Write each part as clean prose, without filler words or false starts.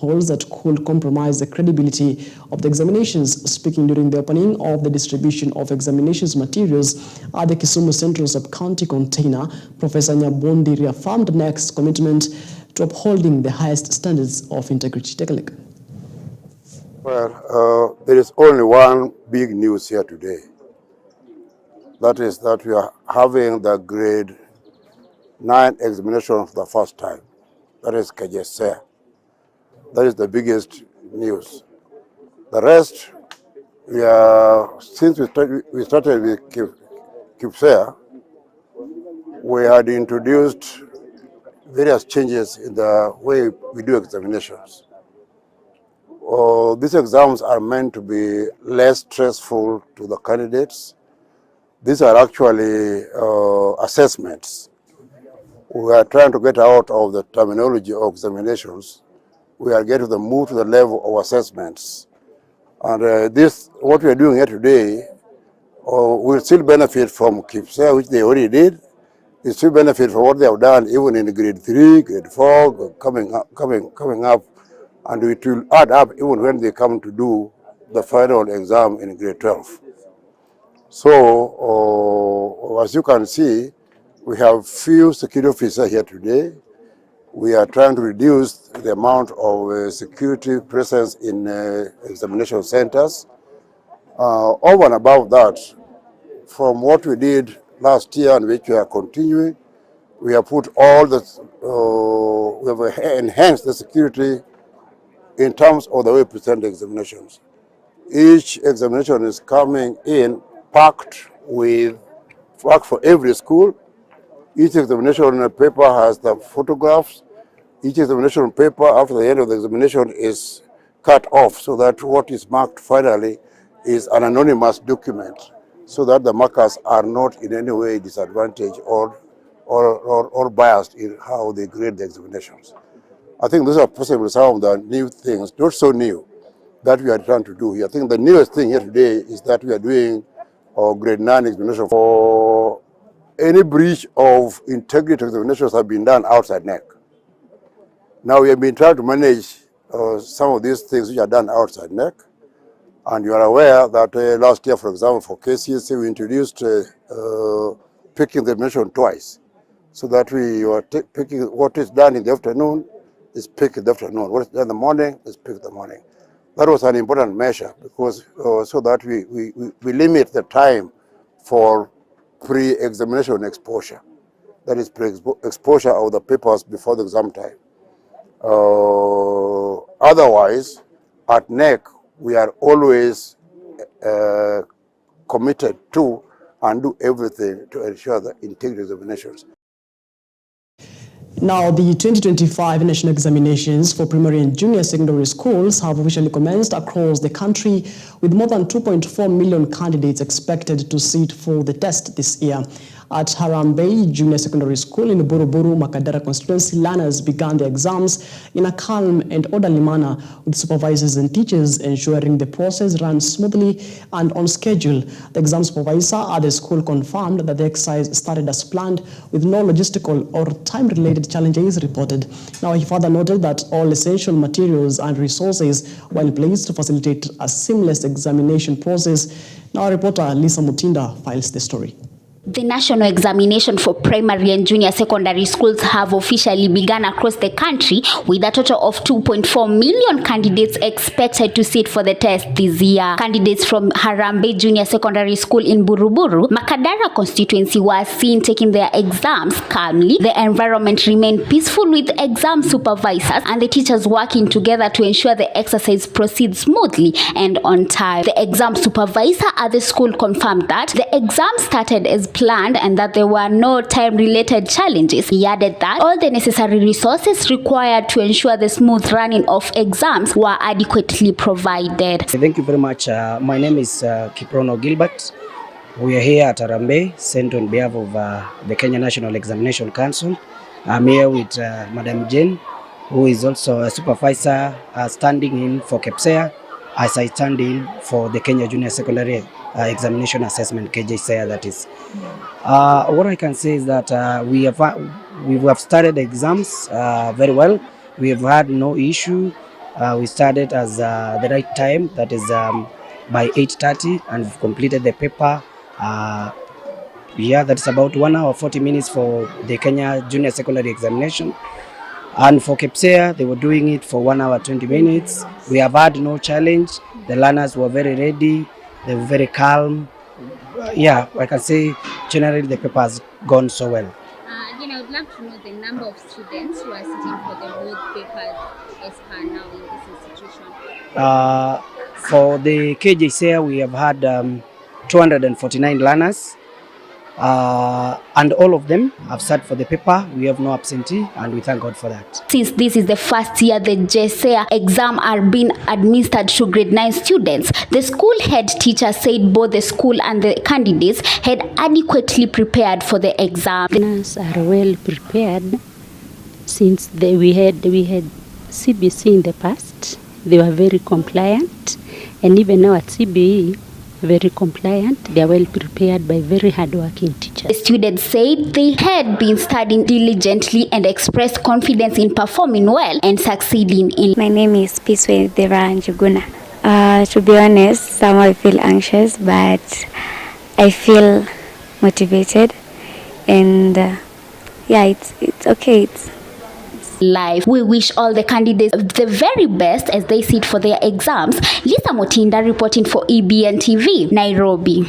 holes that could compromise the credibility of the examinations. Speaking during the opening of the distribution of examinations materials at the Kisumu Central Sub-County container, Professor Nyabondi reaffirmed NEC's commitment to upholding the highest standards of integrity. Take a look. Well, there is only one big news here today. That is that we are having the grade 9 examination for the first time. That is KJSEA. That is the biggest news. The rest, since we started with KJSEA, we had introduced various changes in the way we do examinations. These exams are meant to be less stressful to the candidates. These are actually assessments. We are trying to get out of the terminology of examinations. We are getting to move to the level of assessments. And what we are doing here today, will still benefit from KJSEA, which they already did. They still benefit from what they have done, even in grade 3, grade 4, coming up. And it will add up even when they come to do the final exam in grade 12. So, as you can see, we have few security officers here today. We are trying to reduce the amount of security presence in examination centers. Over and above that, from what we did last year and which we are continuing, we have put all the, we have enhanced the security in terms of the way we present the examinations. Each examination is coming in packed for every school. Each examination paper has the photographs. Each examination paper after the end of the examination is cut off so that what is marked finally is an anonymous document, so that the markers are not in any way disadvantaged or biased in how they grade the examinations. I think those are possibly some of the new things, not so new, that we are trying to do here. I think the newest thing here today is that we are doing grade 9 examination for any breach of integrity examinations have been done outside NEC. Now we have been trying to manage some of these things which are done outside NEC. And you are aware that last year, for example, for KCSE, we introduced picking the examination twice. So that we are picking what is done in the afternoon is picked in the afternoon. What is done in the morning is picked in the morning. That was an important measure because so that we limit the time for pre-examination exposure. That is pre-exposure of the papers before the exam time. Otherwise, at NEC, we are always committed to and do everything to ensure the integrity examinations. Now, the 2025 national examinations for primary and junior secondary schools have officially commenced across the country, with more than 2.4 million candidates expected to sit for the test this year. At Harambee Junior Secondary School in Buruburu, Macharia constituency, learners began the exams in a calm and orderly manner, with supervisors and teachers ensuring the process runs smoothly and on schedule. The exam supervisor at the school confirmed that the exercise started as planned, with no logistical or time-related challenges reported. Now, he further noted that all essential materials and resources were in place to facilitate a seamless examination process. Now, our reporter Lisa Mutinda files the story. The national examination for primary and junior secondary schools have officially begun across the country, with a total of 2.4 million candidates expected to sit for the test this year. Candidates from Harambee Junior Secondary School in Buruburu, Macharia constituency, were seen taking their exams calmly. The environment remained peaceful, with exam supervisors and the teachers working together to ensure the exercise proceeds smoothly and on time. The exam supervisor at the school confirmed that the exam started as planned and that there were no time-related challenges. He added that all the necessary resources required to ensure the smooth running of exams were adequately provided. Thank you very much. My name is Kiprono Gilbert. We are here at Harambee, sent on behalf of the Kenya National Examination Council. I'm here with Madam Jane, who is also a supervisor standing in for KJSEA, as I stand in for the Kenya Junior Secondary Examination Assessment, KJSEA, that is. What I can say is that we have started the exams very well. We have had no issue. We started as the right time, that is by 8:30, and we've completed the paper. That's about 1 hour 40 minutes for the Kenya Junior Secondary Examination. And for KPSEA, they were doing it for 1 hour 20 minutes. We have had no challenge. The learners were very ready. They were very calm. I can say generally the paper has gone so well. Again, I would love to know the number of students who are sitting for the both papers as per now in this institution. For the KJCEA, we have had 249 learners. And all of them have sat for the paper. We have no absentee, and we thank God for that. Since this is the first year the JCEA exam are being administered to grade 9 students, the school head teacher said both the school and the candidates had adequately prepared for the exam. The learners are well prepared since we had CBC in the past. They were very compliant, and even now at CBE, very compliant. They are well prepared by very hardworking teachers. The students said they had been studying diligently and expressed confidence in performing well and succeeding in. My name is Peaceway Devanjuguna. To be honest, somehow I feel anxious, but I feel motivated, and it's okay. Life. We wish all the candidates the very best as they sit for their exams. Lisa Motinda reporting for EBN TV, Nairobi.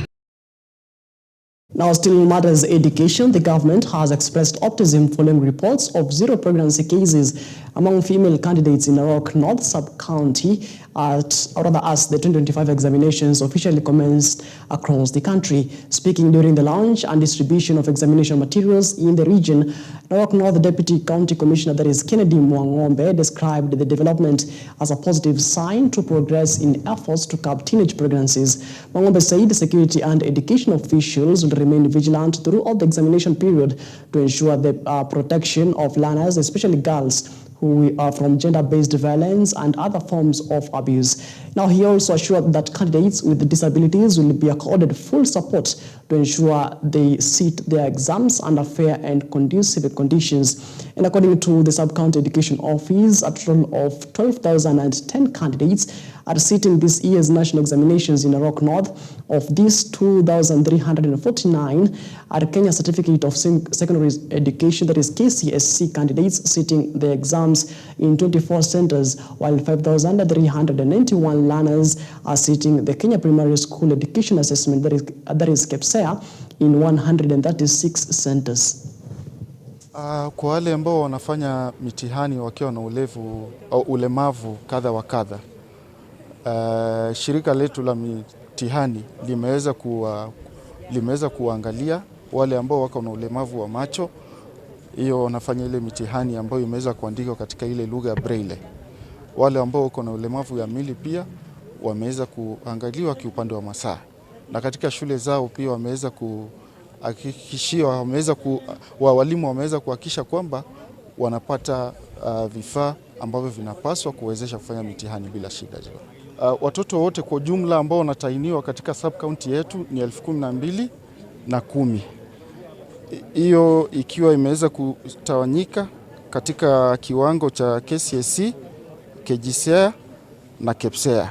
Now, still in matters education, the government has expressed optimism following reports of 0 pregnancy cases among female candidates in Narok North Sub-County as the 2025 examinations officially commenced across the country. Speaking during the launch and distribution of examination materials in the region, Narok North Deputy County Commissioner, that is Kennedy Mwangombe, described the development as a positive sign to progress in efforts to curb teenage pregnancies. Mwangombe said the security and education officials will remain vigilant throughout the examination period to ensure the protection of learners, especially girls, who are from gender-based violence and other forms of abuse. Now, he also assured that candidates with disabilities will be accorded full support to ensure they sit their exams under fair and conducive conditions. And according to the Sub-County Education Office, a total of 12,010 candidates are sitting this year's national examinations in Narok North. Of these, 2,349 are Kenya Certificate of Secondary Education, that is KCSE candidates sitting the exams in 24 centers, while 5,391 learners are sitting the Kenya Primary School Education Assessment, that is KPSEA, in 136 centers. Kwa wale ambao wanafanya mitihani wakiwa na ulemavu kadha wa kadha, shirika letu la mitihani limeweza kuangalia wale ambao wako na ulemavu wa macho. Hiyo wanafanya ile mitihani ambayo imeweza kuandikwa katika ile lugha ya braille. Wale ambao wako na ulemavu ya mili pia wameweza kuangaliwa kiupande wa masaa, na katika shule zao pia wameweza kuhakikishiwa, walimu wameweza kuhakikisha kwamba wanapata vifaa ambavyo vinapaswa kuwezesha kufanya mitihani bila shida. Watoto wote kwa jumla ambao wanatainiwa katika sub-county yetu ni 12,010. Hiyo ikiwa imeweza kutawanyika katika kiwango cha KCSE, KJCEA na KPSEA.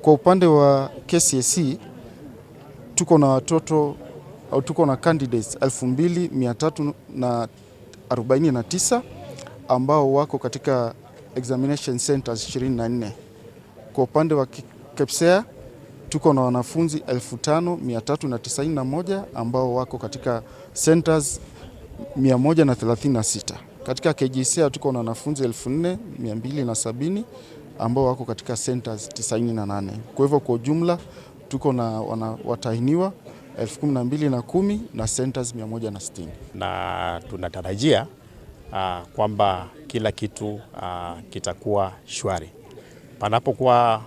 Kwa upande wa KCSE tuko na watoto au tuko na candidates 2,349 ambao wako katika examination centers 24. Kwa upande wa KPSEA tuko na wanafunzi 5,391 ambao wako katika centers 136. Katika KJCEA tuko na wanafunzi 4,270 ambao wako katika centers 98. Kwa hivyo kwa ujumla tuko na watahiniwa 12,010 na centers 160. Na tunatarajia kwamba kila kitu kitakuwa shwari. Panapokuwa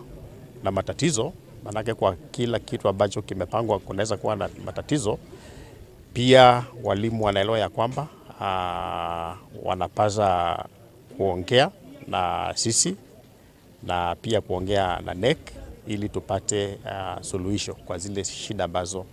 na matatizo, manake kwa kila kitu ambacho kimepangwa kunaweza kuwa na matatizo, pia walimu wanaelewa ya kwamba wanapaswa kuongea na sisi na pia kuongea na NEC ili tupate suluhisho kwa zile shida ambazo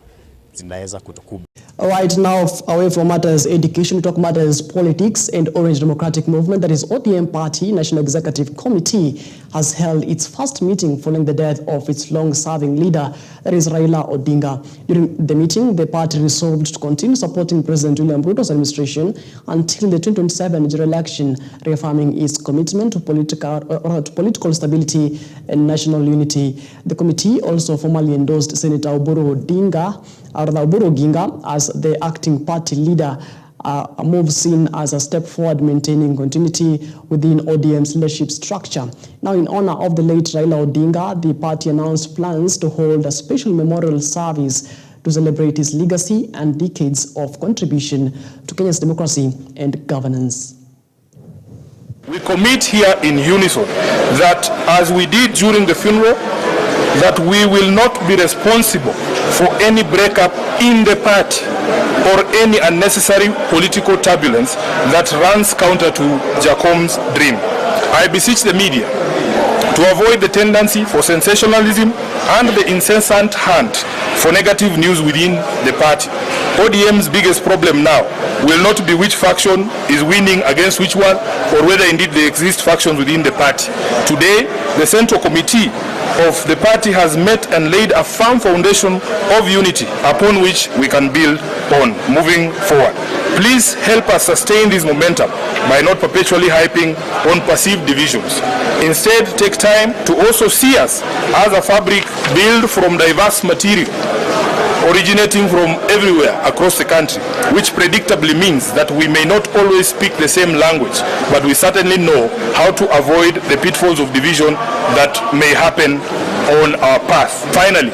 zinaweza kutukumba. All right, now away from matters education, we talk matters politics. And Orange Democratic Movement, that is ODM Party National Executive Committee, has held its first meeting following the death of its long-serving leader, that is Raila Odinga. During the meeting, the party resolved to continue supporting President William Ruto's administration until the 2027 general election, reaffirming its commitment to political stability and national unity. The committee also formally endorsed Senator Oburu Oginga as the acting party leader, a move seen as a step forward maintaining continuity within ODM's leadership structure. Now, in honor of the late Raila Odinga, the party announced plans to hold a special memorial service to celebrate his legacy and decades of contribution to Kenya's democracy and governance. We commit here in unison that, as we did during the funeral, that we will not be responsible for any breakup in the party or any unnecessary political turbulence that runs counter to Jacom's dream. I beseech the media to avoid the tendency for sensationalism and the incessant hunt for negative news within the party. ODM's biggest problem now will not be which faction is winning against which one, or whether indeed there exist factions within the party. Today, the Central Committee of the party has met and laid a firm foundation of unity upon which we can build on moving forward. Please help us sustain this momentum by not perpetually hyping on perceived divisions. Instead, take time to also see us as a fabric built from diverse material originating from everywhere across the country, which predictably means that we may not always speak the same language, but we certainly know how to avoid the pitfalls of division that may happen on our path. Finally,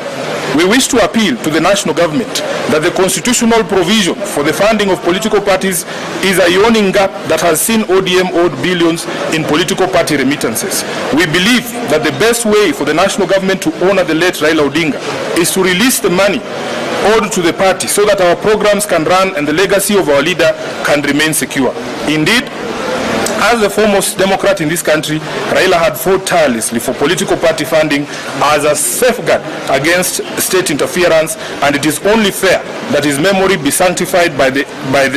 we wish to appeal to the national government that the constitutional provision for the funding of political parties is a yawning gap that has seen ODM owed billions in political party remittances. We believe that the best way for the national government to honor the late Raila Odinga is to release the money owed to the party so that our programs can run and the legacy of our leader can remain secure. Indeed, as the foremost Democrat in this country, Raila had fought tirelessly for political party funding as a safeguard against state interference, and it is only fair that his memory be sanctified by the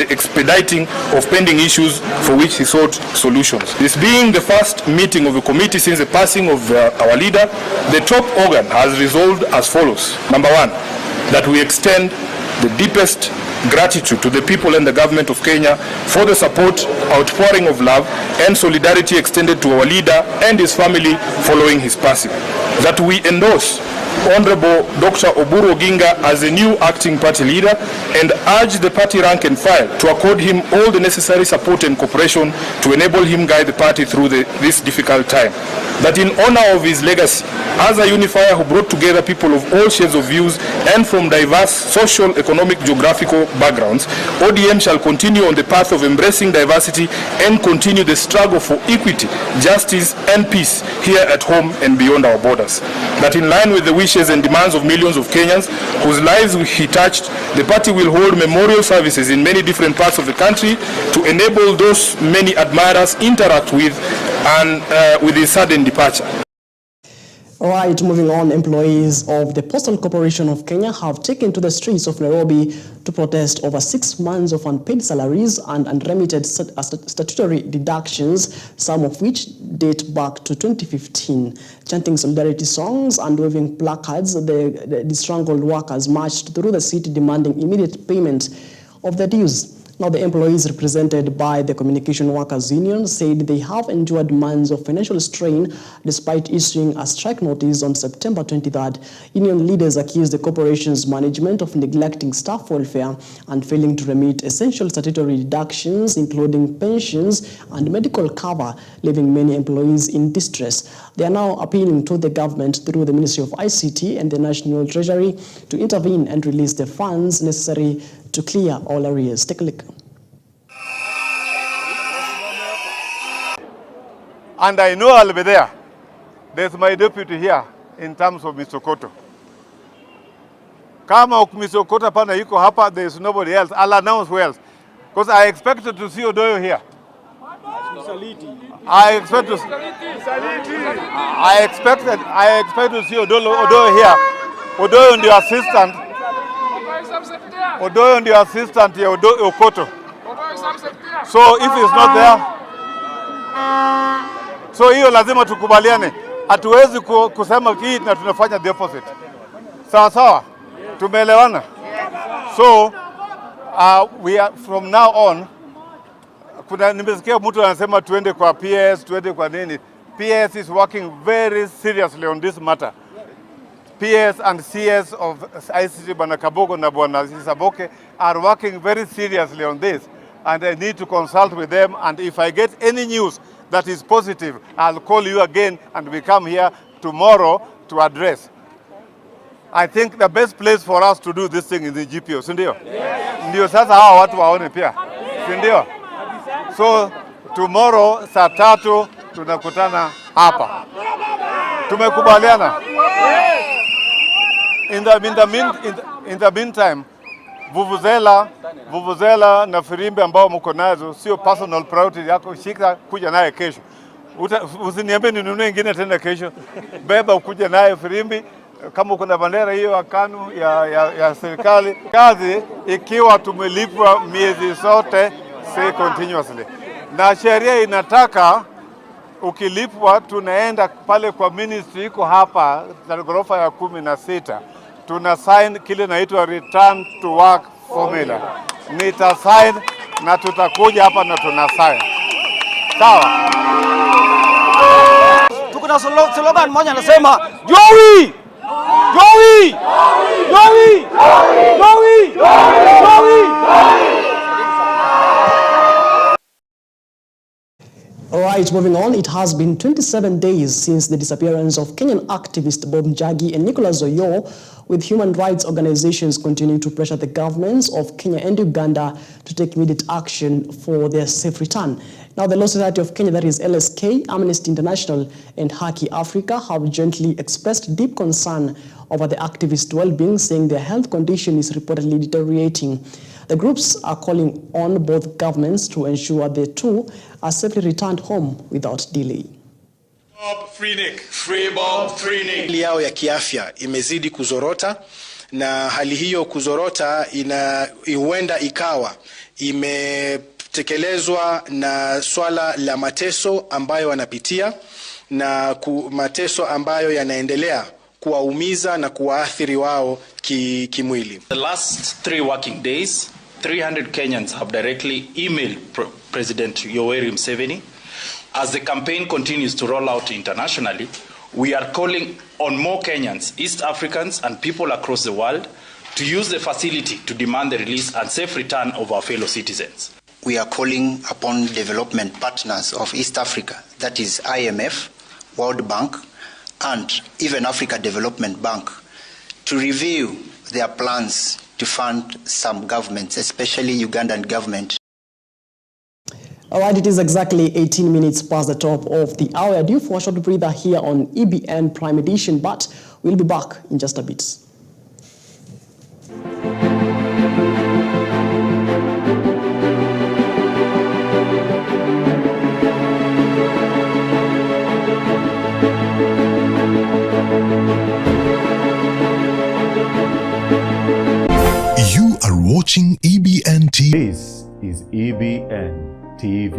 expediting of pending issues for which he sought solutions. This being the first meeting of the committee since the passing of our leader, the top organ has resolved as follows. Number one, that we extend the deepest gratitude to the people and the government of Kenya for the support, outpouring of love and solidarity extended to our leader and his family following his passing. That we endorse Honorable Dr. Oburu Oginga as the new acting party leader and urge the party rank and file to accord him all the necessary support and cooperation to enable him guide the party through this difficult time. That in honor of his legacy as a unifier who brought together people of all shades of views and from diverse social, economic, geographical backgrounds, ODM shall continue on the path of embracing diversity and continue the struggle for equity, justice and peace here at home and beyond our borders. That in line with the wishes and demands of millions of Kenyans whose lives he touched, the party will hold memorial services in many different parts of the country to enable those many admirers interact with his sudden departure. All right, moving on, employees of the Postal Corporation of Kenya have taken to the streets of Nairobi to protest over 6 months of unpaid salaries and unremitted statutory deductions, some of which date back to 2015. Chanting solidarity songs and waving placards, the disgruntled workers marched through the city demanding immediate payment of their dues. Now, the employees represented by the Communication Workers Union said they have endured months of financial strain despite issuing a strike notice on September 23rd. Union leaders accused the corporation's management of neglecting staff welfare and failing to remit essential statutory deductions, including pensions and medical cover, leaving many employees in distress. They are now appealing to the government through the Ministry of ICT and the National Treasury to intervene and release the funds necessary to clear all arrears. Take a look. And I know I'll be there. There's my deputy here in terms of Mr. Koto. Kama Mr. Koto pana yuko hapa, there's nobody else. I'll announce who else. Because I expected to see Odoyo here. I expect to see Odoyo here. Odoyo and the assistant. Odoyo ndio assistant ya Okoto. So if he's not there, so hiyo lazima tukubaliane. Hatuwezi kusema hii na tunafanya the opposite. Sawa sawa? Tumeelewana? So we are from now on, kuna nimesikia mtu anasema tuende kwa PS, tuende kwa nini. PS is working very seriously on this matter. PS and CS of ICT Bwana Kabogo na Bwana Saboke are working very seriously on this, and I need to consult with them, and if I get any news that is positive, I'll call you again and we come here tomorrow to address. I think the best place for us to do this thing is the GPO, si ndio? Ndio sasa hawa watu waone pia, si ndio? So tomorrow saa 3 tunakutana hapa. Tumekubaliana? In the meantime, vuvuzela na firimbi ambao mko nazo sio personal priority yako, shika kuja naye kesho. Usiniambie ninunue nyingine tena kesho. Beba ukuja naye firimbi, kama uko na bandera hiyo ya KANU ya serikali. Kazi ikiwa tumelipwa miezi sote say continuously. Na sheria inataka ukilipwa tunaenda pale kwa ministry iko hapa ghorofa ya 16. Tuna sign kile naitwa return to work formula. Nita sign na tutakuja hapa na tuna sign. Sawa? Tuko na slogan moja nasema Joey! Joey! Joey! Joey! Joey! All right, moving on. It has been 27 days since the disappearance of Kenyan activist Bob Njagi and Nicholas Oyo, with human rights organizations continuing to pressure the governments of Kenya and Uganda to take immediate action for their safe return. Now, the Law Society of Kenya, that is LSK, Amnesty International, and Haki Africa have jointly expressed deep concern over the activists' well-being, saying their health condition is reportedly deteriorating. The groups are calling on both governments to ensure they too are safely returned home without delay. Bob, free Nick. Free Bob, free Nick. Hali yao ya kiafya imezidi kuzorota, na hali hiyo kuzorota huenda ikawa imetekelezwa na swala la mateso ambayo wanapitia, na mateso ambayo yanaendelea kuwaumiza na kuwaathiri wao kimwili. The last 3 working days, 300 Kenyans have directly emailed President Yoweri Museveni. As the campaign continues to roll out internationally, we are calling on more Kenyans, East Africans, and people across the world to use the facility to demand the release and safe return of our fellow citizens. We are calling upon development partners of East Africa, that is IMF, World Bank, and even Africa Development Bank, to review their plans to fund some governments, especially Ugandan government. All right, it is exactly 18 minutes past the top of the hour. Due for a short breather here on EBN Prime Edition, but we'll be back in just a bit. You are watching EBN TV. This is EBN TV.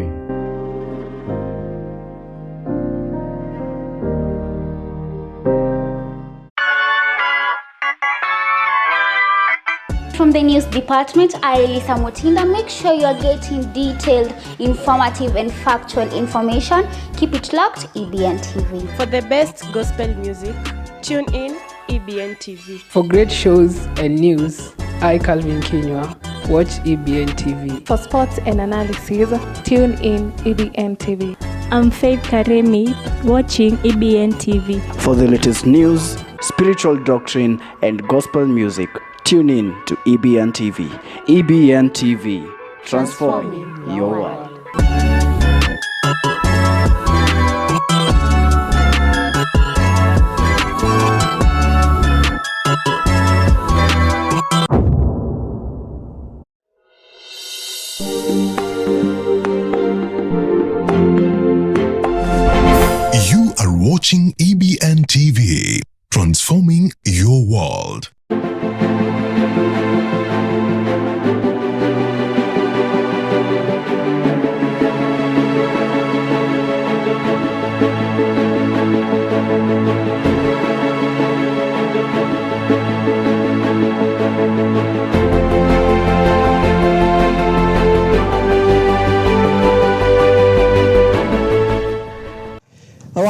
From the news department, I, Elisa Mutinda. Make sure you are getting detailed, informative and factual information. Keep it locked, EBN TV. For the best gospel music, tune in EBN TV. For great shows and news, I, Calvin Kinywa, watch EBN TV. For sports and analysis, tune in EBN TV. I'm Faith Karemi, watching EBN TV. For the latest news, spiritual doctrine and gospel music, tune in to EBN TV. EBN TV, transforming your world. You are watching EBN TV, transforming your world.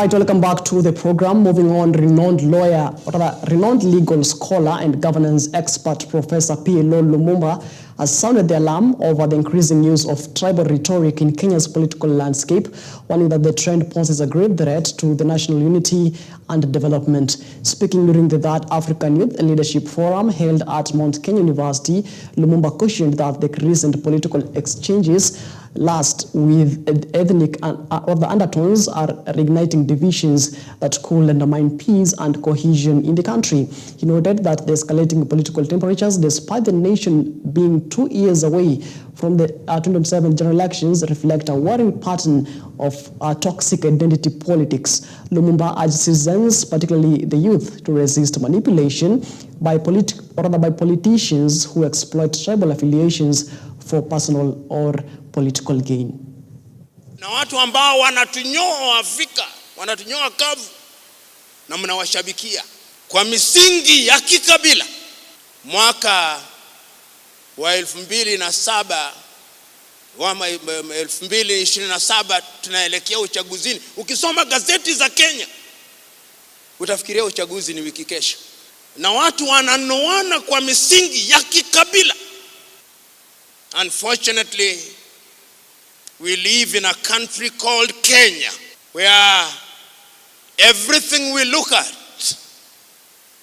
right, welcome back to the program. Moving on, renowned legal scholar and governance expert Professor P.L. Lumumba has sounded the alarm over the increasing use of tribal rhetoric in Kenya's political landscape, warning that the trend poses a great threat to the national unity and development. Speaking during the Third African Youth Leadership Forum held at Mount Kenya University, Lumumba cautioned that the recent political exchanges last with ethnic or the undertones are reigniting divisions that could undermine peace and cohesion in the country. He noted that the escalating political temperatures, despite the nation being 2 years away from the 2027 general elections, reflect a worrying pattern of toxic identity politics. Lumumba urged citizens, particularly the youth, to resist manipulation by politicians who exploit tribal affiliations for personal or political gain. Na watu ambao wanatunyoa Afrika, wanatunyoa kavu, na mnawashabikia kwa misingi ya kikabila. Mwaka wa 2027 tunaelekea uchaguzini. Ukisoma gazeti za Kenya utafikiria uchaguzi ni wiki kesho. Na watu wananoana kwa misingi ya kikabila. Unfortunately, we live in a country called Kenya, where everything we look at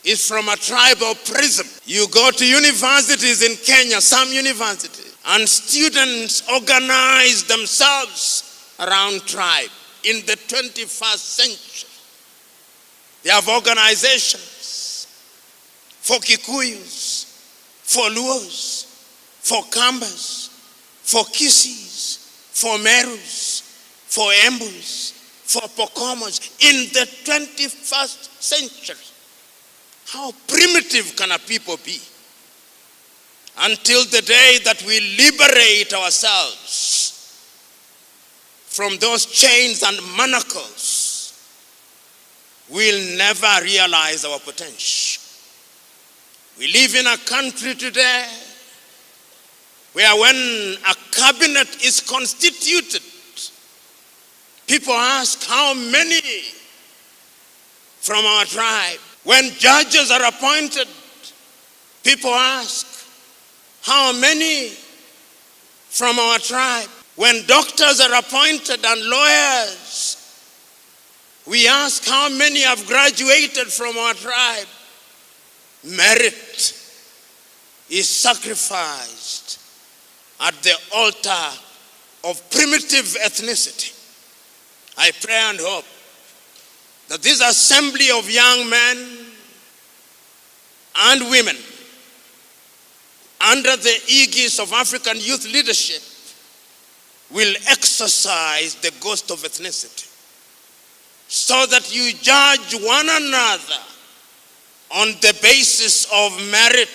is from a tribal prism. You go to universities in Kenya, some universities, and students organize themselves around tribe. In the 21st century, they have organizations for Kikuyus, for Luos, for Kambas, for Kisis, for Merus, for Embus, for Pokomos in the 21st century. How primitive can a people be? Until the day that we liberate ourselves from those chains and manacles, we'll never realize our potential. We live in a country today where when a cabinet is constituted, people ask how many from our tribe. When judges are appointed, people ask how many from our tribe. When doctors are appointed and lawyers, we ask how many have graduated from our tribe. Merit is sacrificed at the altar of primitive ethnicity. I pray and hope that this assembly of young men and women under the aegis of African youth leadership will exercise the ghost of ethnicity, so that you judge one another on the basis of merit.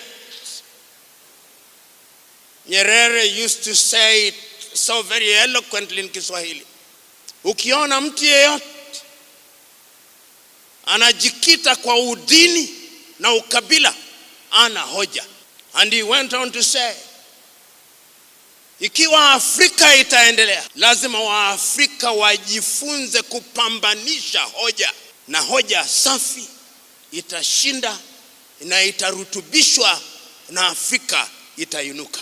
Nyerere used to say it so very eloquently in Kiswahili. Ukiona mtu yeyote anajikita kwa udini na ukabila, ana hoja. And he went on to say, ikiwa Afrika itaendelea, lazima Waafrika wajifunze kupambanisha hoja, na hoja safi itashinda na itarutubishwa na Afrika itainuka.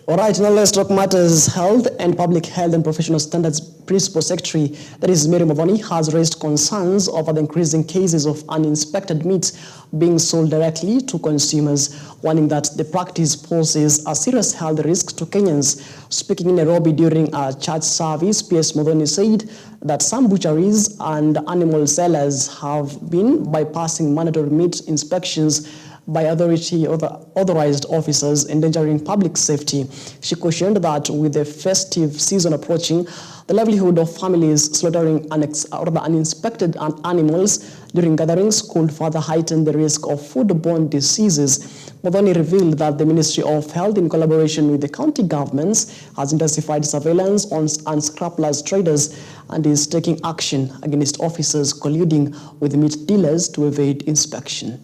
All right, now let's talk matters. Health and Public Health and Professional Standards Principal Secretary, that is Mary Mavoni, has raised concerns over the increasing cases of uninspected meat being sold directly to consumers, warning that the practice poses a serious health risk to Kenyans. Speaking in Nairobi during a church service, PS Mavoni said that some butcheries and animal sellers have been bypassing mandatory meat inspections by authorized officers, endangering public safety. She cautioned that with the festive season approaching, the livelihood of families slaughtering uninspected animals during gatherings could further heighten the risk of foodborne diseases. Modoni revealed that the Ministry of Health, in collaboration with the county governments, has intensified surveillance on unscrupulous traders and is taking action against officers colluding with meat dealers to evade inspection.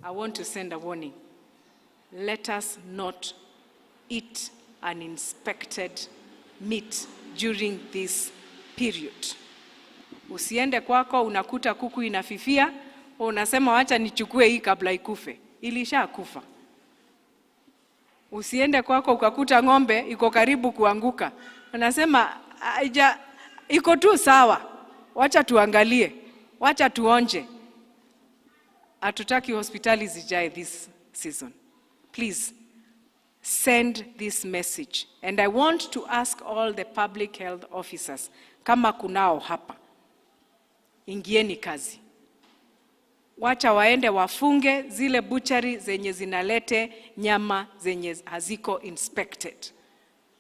I want to send a warning. Let us not eat uninspected meat during this period. Usiende kwako unakuta kuku inafifia, unasema wacha nichukue hii kabla ikufe. Ilishakufa. Usiende kwako ukakuta ng'ombe iko karibu kuanguka. Unasema iko tu sawa. Wacha tuangalie. Wacha tuonje. Hatutaki hospitali zijae this season. Please send this message. And I want to ask all the public health officers, kama kunao hapa, ingieni kazi. Wacha waende wafunge zile butchery zenye zinalete nyama zenye haziko inspected.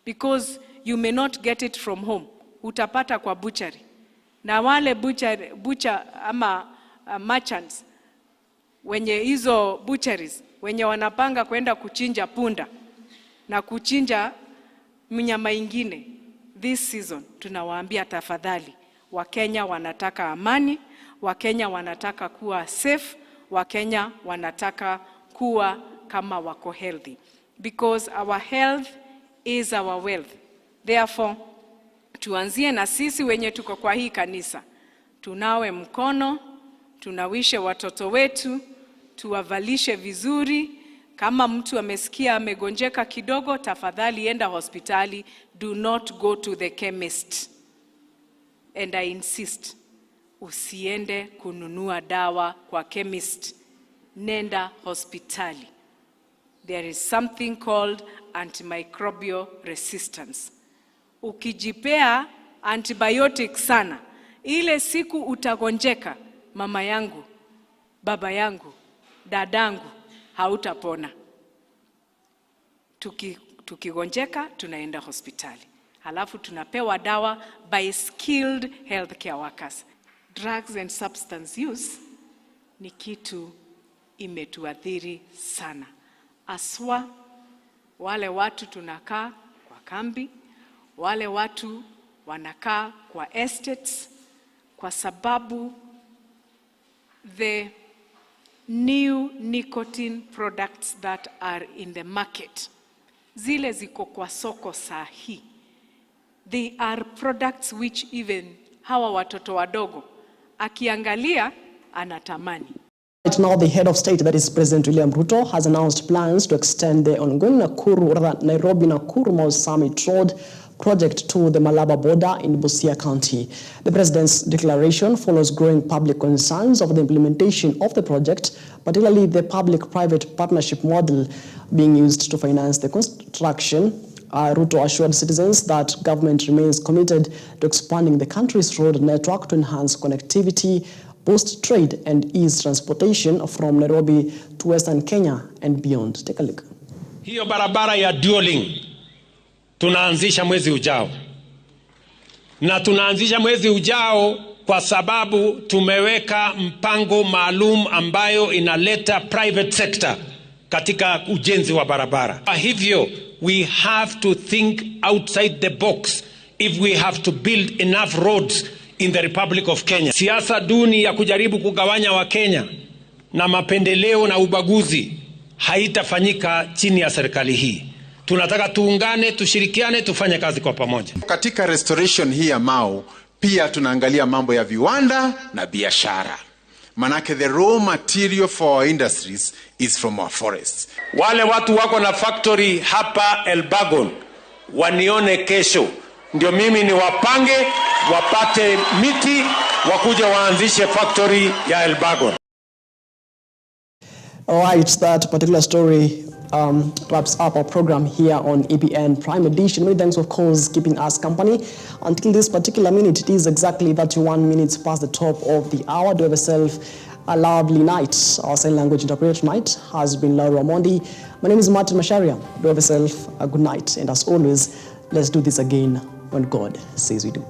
Because you may not get it from home. Utapata kwa butchery. Na wale butcher ama merchants wenye hizo butcheries, wenye wanapanga kwenda kuchinja punda na kuchinja mnyama ingine this season, tunawaambia tafadhali, Wakenya wanataka amani, Wakenya wanataka kuwa safe, Wakenya wanataka kuwa kama wako healthy. Because our health is our wealth. Therefore, tuanzie na sisi wenye tuko kwa hii kanisa. Tunawe mkono, tunawishe watoto wetu, tuwavalishe vizuri. Kama mtu amesikia amegonjeka kidogo, tafadhali enda hospitali. Do not go to the chemist. And I insist, usiende kununua dawa kwa chemist. Nenda hospitali. There is something called antimicrobial resistance. Ukijipea antibiotic sana, ile siku utagonjeka, mama yangu, baba yangu, dadangu, hautapona. Tukigonjeka, tunaenda hospitali. Halafu tunapewa dawa by skilled healthcare workers. Drugs and substance use ni kitu imetuathiri sana. Aswa wale watu tunakaa kwa kambi, wale watu wanakaa kwa estates, kwa sababu the new nicotine products that are in the market, zile ziko kwa soko sahi, they are products which even hawa watoto wadogo akiangalia anatamani. Right now, the head of state, that is President William Ruto, has announced plans to extend the ongoing Nairobi-Nakuru Mall Summit Road project to the Malaba border in Busia County. The president's declaration follows growing public concerns over the implementation of the project, particularly the public-private partnership model being used to finance the construction. Ruto assured citizens that government remains committed to expanding the country's road network to enhance connectivity, boost trade and ease transportation from Nairobi to Western Kenya and beyond. Take a look. Hiyo barabara ya dualing tunaanzisha mwezi ujao. Na tunaanzisha mwezi ujao kwa sababu tumeweka mpango maalum ambayo inaleta private sector katika ujenzi wa barabara. Hivyo, we have to think outside the box if we have to build enough roads in the Republic of Kenya. Siasa duni ya kujaribu kugawanya wa Kenya na mapendeleo na ubaguzi haitafanyika chini ya serikali hii. Tunataka tuungane, tushirikiane, tufanye kazi kwa pamoja. Katika restoration hii ya Mau, pia tunaangalia mambo ya viwanda na biashara. Manake the raw material for our industries is from our forests. Wale watu wako na factory hapa Elbagon, wanione kesho. Ndio mimi ni wapange, wapate miti, wakuja waanzishe factory ya Elbagon. All right, that particular story wraps up our program here on EBN Prime Edition. Many thanks, of course, keeping us company. Until this particular minute, it is exactly 31 minutes past the top of the hour. Do have yourself a lovely night. Our sign language interpreter tonight has been Laura Mondi. My name is Martin Macharia. Do have yourself a good night. And as always, let's do this again when God says we do.